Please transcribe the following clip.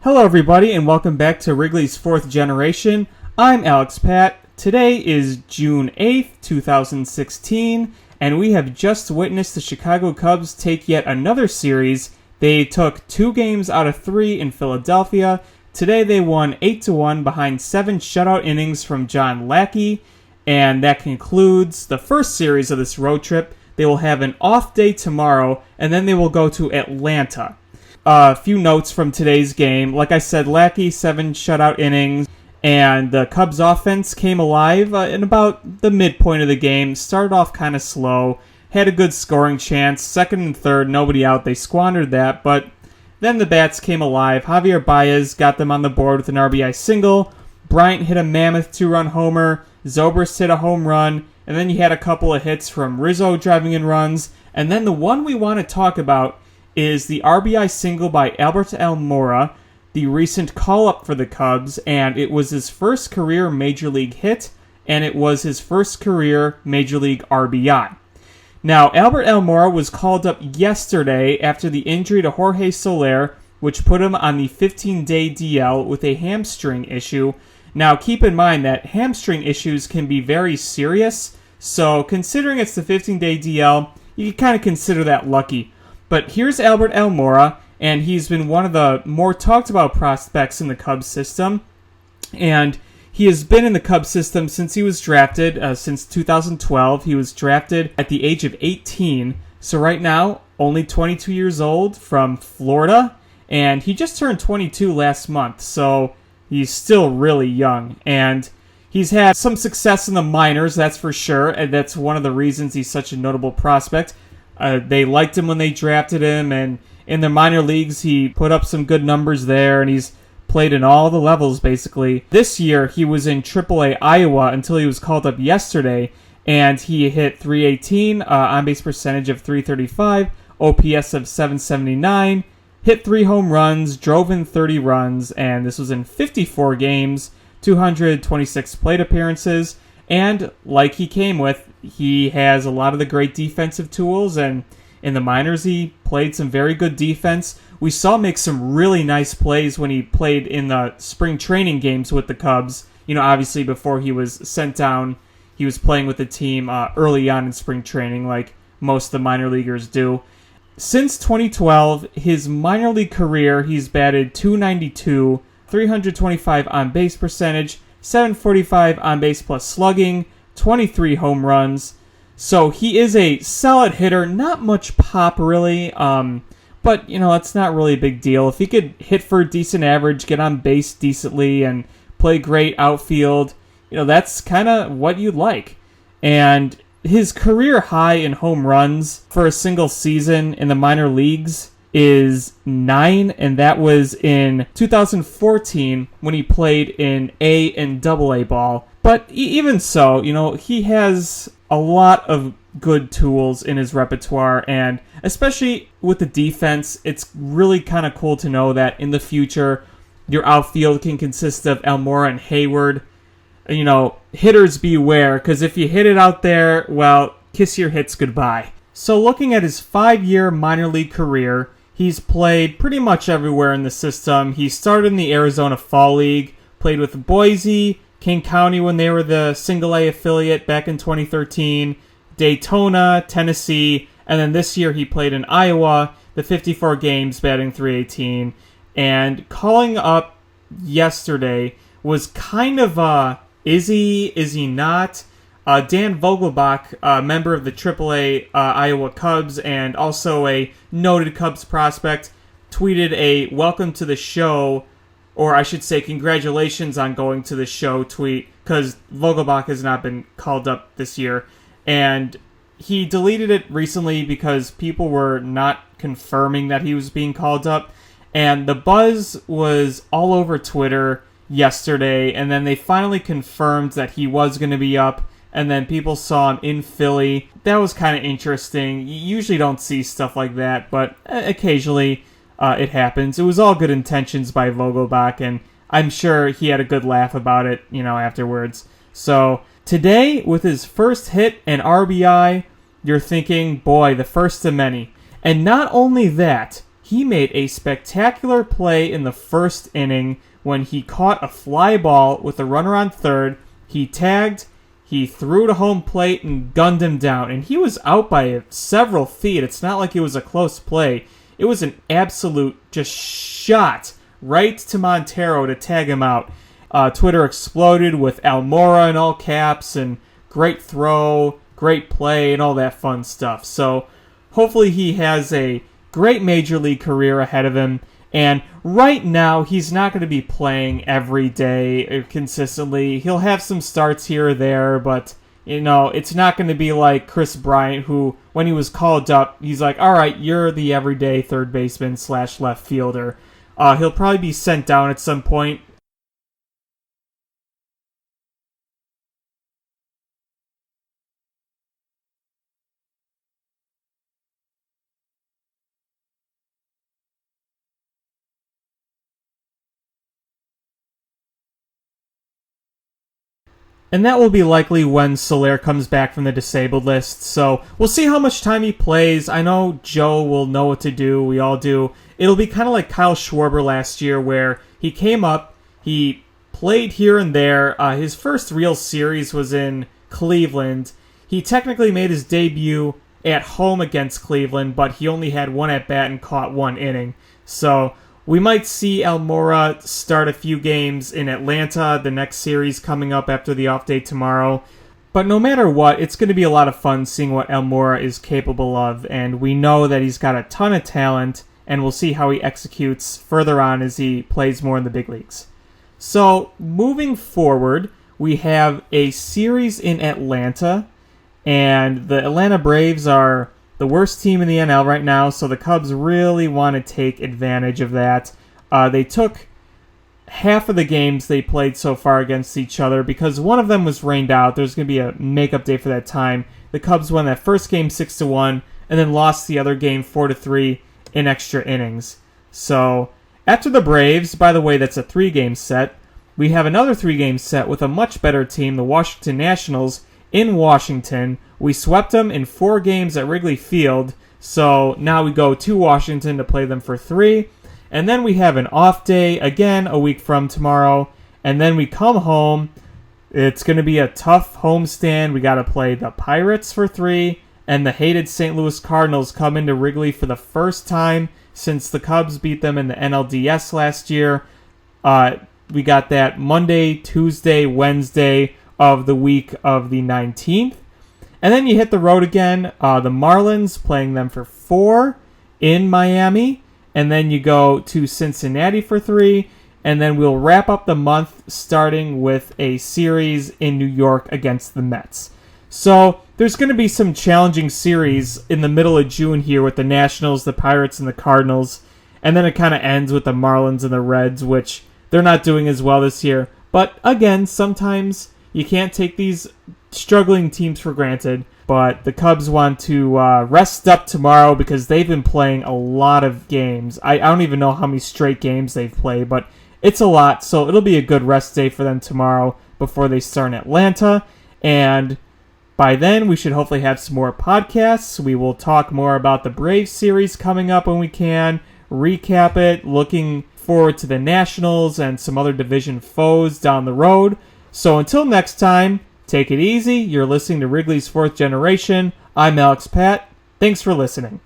Hello everybody and welcome back to Wrigley's 4th Generation. I'm Alex Pat. Today is June 8th, 2016, and we have just witnessed the Chicago Cubs take yet another series. They took 2 games out of 3 in Philadelphia. Today they won 8-1 behind 7 shutout innings from John Lackey, and that concludes the first series of this road trip. They will have an off day tomorrow, and then they will go to Atlanta. A few notes from today's game. Like I said, Lackey, 7 shutout innings, and the Cubs offense came alive in about the midpoint of the game. Started off kind of slow, had a good scoring chance. Second and third, nobody out. They squandered that, but then the bats came alive. Javier Baez got them on the board with an RBI single. Bryant hit a mammoth 2-run homer. Zobrist hit a home run, and then you had a couple of hits from Rizzo driving in runs. And then the one we want to talk about is the RBI single by Albert Almora, the recent call-up for the Cubs, and it was his first career Major League hit, and it was his first career Major League RBI. Now, Albert Almora was called up yesterday after the injury to Jorge Soler, which put him on the 15-day DL with a hamstring issue. Now, keep in mind that hamstring issues can be very serious, so considering it's the 15-day DL, you can kind of consider that lucky. But here's Albert Almora, and he's been one of the more talked about prospects in the Cubs system. And he has been in the Cubs system since he was drafted, since 2012. He was drafted at the age of 18. So right now, only 22 years old, from Florida. And he just turned 22 last month, so he's still really young. And he's had some success in the minors, that's for sure. And that's one of the reasons he's such a notable prospect. They liked him when they drafted him, and in the minor leagues, he put up some good numbers there, and he's played in all the levels, basically. This year, he was in AAA Iowa until he was called up yesterday, and he hit .318, on-base percentage of .335, OPS of .779, hit 3 home runs, drove in 30 runs, and this was in 54 games, 226 plate appearances, and like he came with, he has a lot of the great defensive tools, and in the minors he played some very good defense. We saw him make some really nice plays when he played in the spring training games with the Cubs. You know, obviously before he was sent down, he was playing with the team early on in spring training like most of the minor leaguers do. Since 2012, his minor league career, he's batted .292, 325 on-base percentage, 745 on-base plus slugging, 23 home runs. So he is a solid hitter, not much pop really, but you know, it's not really a big deal. If he could hit for a decent average, get on base decently, and play great outfield, you know, that's kind of what you'd like. And his career high in home runs for a single season in the minor leagues is 9, and that was in 2014 when he played in A and AA ball. But even so, you know, he has a lot of good tools in his repertoire, and especially with the defense, it's really kind of cool to know that in the future, your outfield can consist of Almora and Hayward. You know, hitters beware, because if you hit it out there, well, kiss your hits goodbye. So looking at his 5-year minor league career, he's played pretty much everywhere in the system. He started in the Arizona Fall League, played with Boise, King County when they were the single-A affiliate back in 2013, Daytona, Tennessee, and then this year he played in Iowa, the 54 games, batting .318, and calling up yesterday was kind of is he not? Dan Vogelbach, a member of the AAA Iowa Cubs and also a noted Cubs prospect, tweeted a welcome to the show, or I should say congratulations on going to the show tweet, because Vogelbach has not been called up this year. And he deleted it recently because people were not confirming that he was being called up. And the buzz was all over Twitter yesterday, and then they finally confirmed that he was going to be up, and then people saw him in Philly. That was kind of interesting. You usually don't see stuff like that, but occasionally it happens. It was all good intentions by Vogelbach, and I'm sure he had a good laugh about it, you know, afterwards. So today, with his first hit and RBI, you're thinking, boy, the first of many. And not only that, he made a spectacular play in the first inning when he caught a fly ball with a runner on third. He tagged, he threw to home plate and gunned him down. And he was out by several feet. It's not like it was a close play. It was an absolute just shot right to Montero to tag him out. Twitter exploded with Almora in all caps and great throw, great play, and all that fun stuff. So hopefully he has a great major league career ahead of him. And right now, he's not going to be playing every day consistently. He'll have some starts here or there, but, it's not going to be like Chris Bryant, who, when he was called up, he's like, all right, you're the everyday third baseman / left fielder. He'll probably be sent down at some point. And that will be likely when Soler comes back from the disabled list. So we'll see how much time he plays. I know Joe will know what to do. We all do. It'll be kind of like Kyle Schwarber last year, where he came up, he played here and there. His first real series was in Cleveland. He technically made his debut at home against Cleveland, but he only had one at-bat and caught one inning. So we might see Almora start a few games in Atlanta, the next series coming up after the off day tomorrow. But no matter what, it's going to be a lot of fun seeing what Almora is capable of, and we know that he's got a ton of talent, and we'll see how he executes further on as he plays more in the big leagues. So, moving forward, we have a series in Atlanta, and the Atlanta Braves are the worst team in the NL right now, so the Cubs really want to take advantage of that. They took half of the games they played so far against each other because one of them was rained out. There's going to be a makeup day for that time. The Cubs won that first game 6-1 and then lost the other game 4-3 in extra innings. So after the Braves, by the way, that's a 3-game set, we have another 3-game set with a much better team, the Washington Nationals, in Washington. We swept them in 4 games at Wrigley Field, so now we go to Washington to play them for 3. And then we have an off day, again, a week from tomorrow. And then we come home. It's going to be a tough homestand. We got to play the Pirates for 3. And the hated St. Louis Cardinals come into Wrigley for the first time since the Cubs beat them in the NLDS last year. We got that Monday, Tuesday, Wednesday of the week of the 19th. And then you hit the road again. The Marlins playing them for 4 in Miami. And then you go to Cincinnati for 3. And then we'll wrap up the month starting with a series in New York against the Mets. So there's going to be some challenging series in the middle of June here with the Nationals, the Pirates, and the Cardinals. And then it kind of ends with the Marlins and the Reds, which they're not doing as well this year. But again, sometimes you can't take these struggling teams for granted. But the Cubs want to rest up tomorrow because they've been playing a lot of games. I don't even know how many straight games they've played, but it's a lot. So it'll be a good rest day for them tomorrow before they start in Atlanta. And by then, we should hopefully have some more podcasts. We will talk more about the Braves series coming up when we can, recap it, looking forward to the Nationals and some other division foes down the road. So until next time, take it easy. You're listening to Wrigley's Fourth Generation. I'm Alex Pat. Thanks for listening.